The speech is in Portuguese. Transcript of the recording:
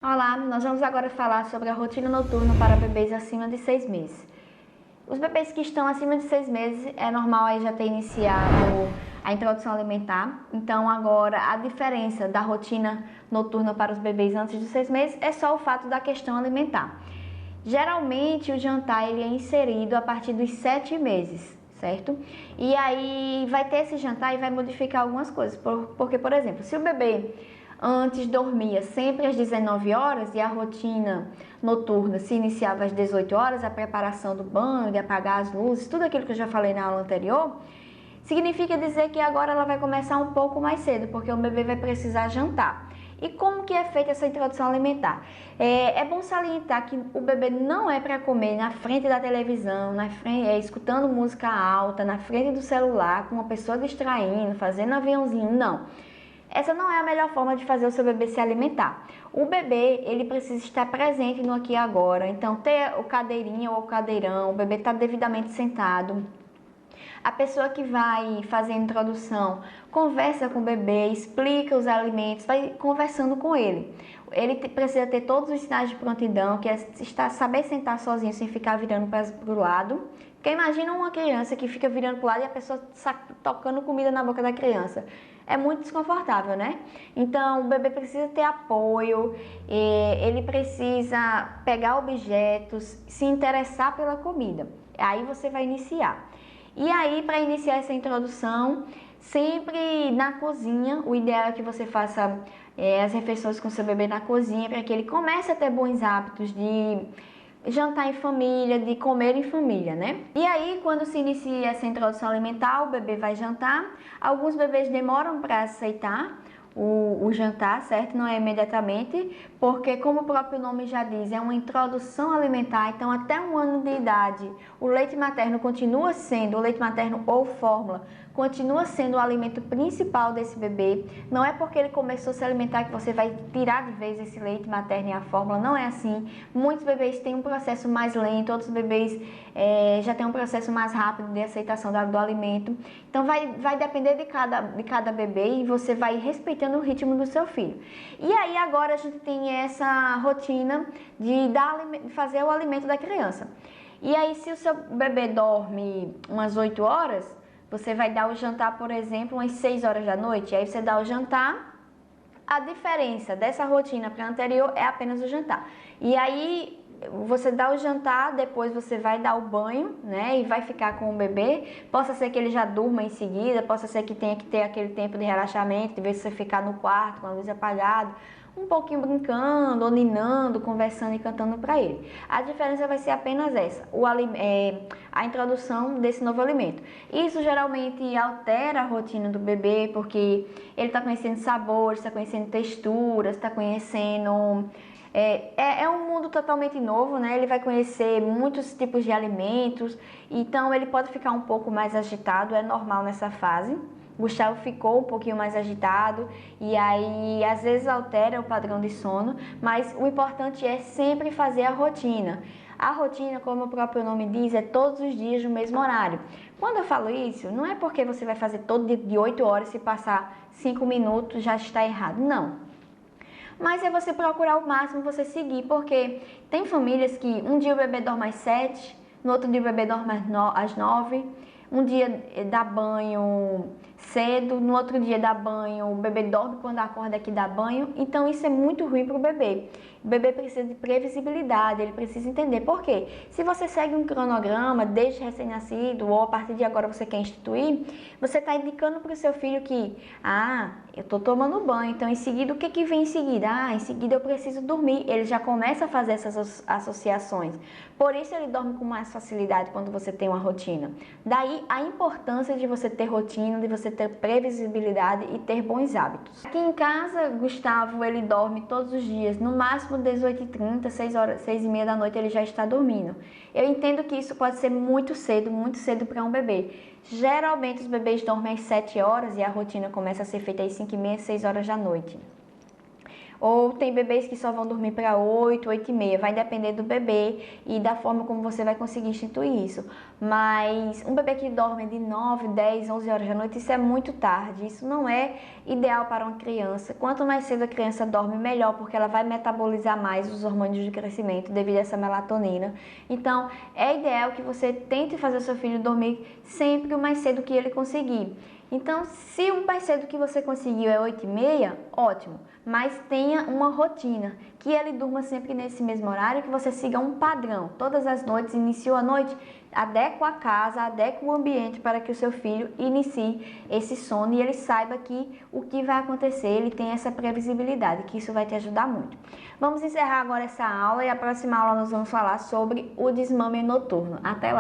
Olá, nós vamos agora falar sobre a rotina noturna para bebês acima de 6 meses. Os bebês que estão acima de 6 meses, é normal aí já ter iniciado a introdução alimentar. Então agora a diferença da rotina noturna para os bebês antes de 6 meses é só o fato da questão alimentar. Geralmente o jantar ele é inserido a partir dos 7 meses, certo? E aí vai ter esse jantar e vai modificar algumas coisas, porque, por exemplo, se o bebê antes dormia sempre às 19 horas e a rotina noturna se iniciava às 18 horas, a preparação do banho, de apagar as luzes, tudo aquilo que eu já falei na aula anterior, significa dizer que agora ela vai começar um pouco mais cedo, porque o bebê vai precisar jantar. E como que é feita essa introdução alimentar? É bom salientar que o bebê não é para comer na frente da televisão, escutando música alta, na frente do celular, com uma pessoa distraindo, fazendo aviãozinho, não. Essa não é a melhor forma de fazer o seu bebê se alimentar. O bebê, ele precisa estar presente no aqui e agora. Então, ter o cadeirinho ou o cadeirão, o bebê está devidamente sentado. A pessoa que vai fazer a introdução conversa com o bebê, explica os alimentos, vai conversando com ele. Ele precisa ter todos os sinais de prontidão, que é saber sentar sozinho sem ficar virando para o lado. Porque imagina uma criança que fica virando para o lado e a pessoa tocando comida na boca da criança. É muito desconfortável, né? Então, o bebê precisa ter apoio, ele precisa pegar objetos, se interessar pela comida. Aí você vai iniciar. E aí, para iniciar essa introdução, sempre na cozinha, o ideal é que você faça as refeições com seu bebê na cozinha, para que ele comece a ter bons hábitos de jantar em família, de comer em família, né? E aí, quando se inicia essa introdução alimentar, o bebê vai jantar. Alguns bebês demoram para aceitar o jantar, certo? Não é imediatamente, porque como o próprio nome já diz, é uma introdução alimentar, então até 1 ano de idade, o leite materno continua sendo, o leite materno ou fórmula, continua sendo o alimento principal desse bebê. Não é porque ele começou a se alimentar que você vai tirar de vez esse leite materno e a fórmula, não é assim. Muitos bebês têm um processo mais lento, outros bebês já têm um processo mais rápido de aceitação do alimento. Então vai depender de cada bebê e você vai respeitando o ritmo do seu filho. E aí agora a gente tem essa rotina de fazer o alimento da criança. E aí se o seu bebê dorme umas 8 horas, você vai dar o jantar, por exemplo, umas 6 horas da noite. Aí você dá o jantar. A diferença dessa rotina para a anterior é apenas o jantar. E aí você dá o jantar, depois você vai dar o banho, né? E vai ficar com o bebê. Possa ser que ele já durma em seguida, possa ser que tenha que ter aquele tempo de relaxamento, de vez você ficar no quarto com a luz apagada, um pouquinho brincando, ou ninando, conversando e cantando para ele. A diferença vai ser apenas essa, a introdução desse novo alimento. Isso geralmente altera a rotina do bebê, porque ele está conhecendo sabores, está conhecendo texturas, está conhecendo... É um mundo totalmente novo, né? Ele vai conhecer muitos tipos de alimentos, então ele pode ficar um pouco mais agitado, é normal nessa fase. Gustavo ficou um pouquinho mais agitado e aí às vezes altera o padrão de sono, mas o importante é sempre fazer a rotina. A rotina, como o próprio nome diz, é todos os dias no mesmo horário. Quando eu falo isso, não é porque você vai fazer todo dia de 8 horas, se passar 5 minutos já está errado, não. Mas é você procurar o máximo, você seguir, porque tem famílias que um dia o bebê dorme às 7, no outro dia o bebê dorme às 9, um dia dá banho cedo, no outro dia dá banho, o bebê dorme quando acorda que dá banho, então isso é muito ruim para o bebê. O bebê precisa de previsibilidade, ele precisa entender por quê. Se você segue um cronograma desde recém-nascido ou a partir de agora você quer instituir, você está indicando para o seu filho que, eu estou tomando banho, então em seguida o que vem em seguida? Em seguida eu preciso dormir. Ele já começa a fazer essas associações. Por isso ele dorme com mais facilidade quando você tem uma rotina. Daí a importância de você ter rotina, de você ter previsibilidade e ter bons hábitos. Aqui em casa, Gustavo, ele dorme todos os dias, no máximo 18h30, 6h30 da noite ele já está dormindo. Eu entendo que isso pode ser muito cedo para um bebê. Geralmente os bebês dormem às 7 horas e a rotina começa a ser feita às 5h30, 6 horas da noite. Ou tem bebês que só vão dormir para 8, 8 e meia. Vai depender do bebê e da forma como você vai conseguir instituir isso. Mas um bebê que dorme de 9, 10, 11 horas da noite, isso é muito tarde. Isso não é ideal para uma criança. Quanto mais cedo a criança dorme, melhor, porque ela vai metabolizar mais os hormônios de crescimento devido a essa melatonina. Então, é ideal que você tente fazer o seu filho dormir sempre o mais cedo que ele conseguir. Então, se o mais cedo que você conseguiu é 8 e meia, ótimo, mas tenha uma rotina, que ele durma sempre nesse mesmo horário, que você siga um padrão. Todas as noites, iniciou a noite, adequa a casa, adequa o ambiente para que o seu filho inicie esse sono e ele saiba que o que vai acontecer, ele tem essa previsibilidade, que isso vai te ajudar muito. Vamos encerrar agora essa aula e a próxima aula nós vamos falar sobre o desmame noturno. Até lá!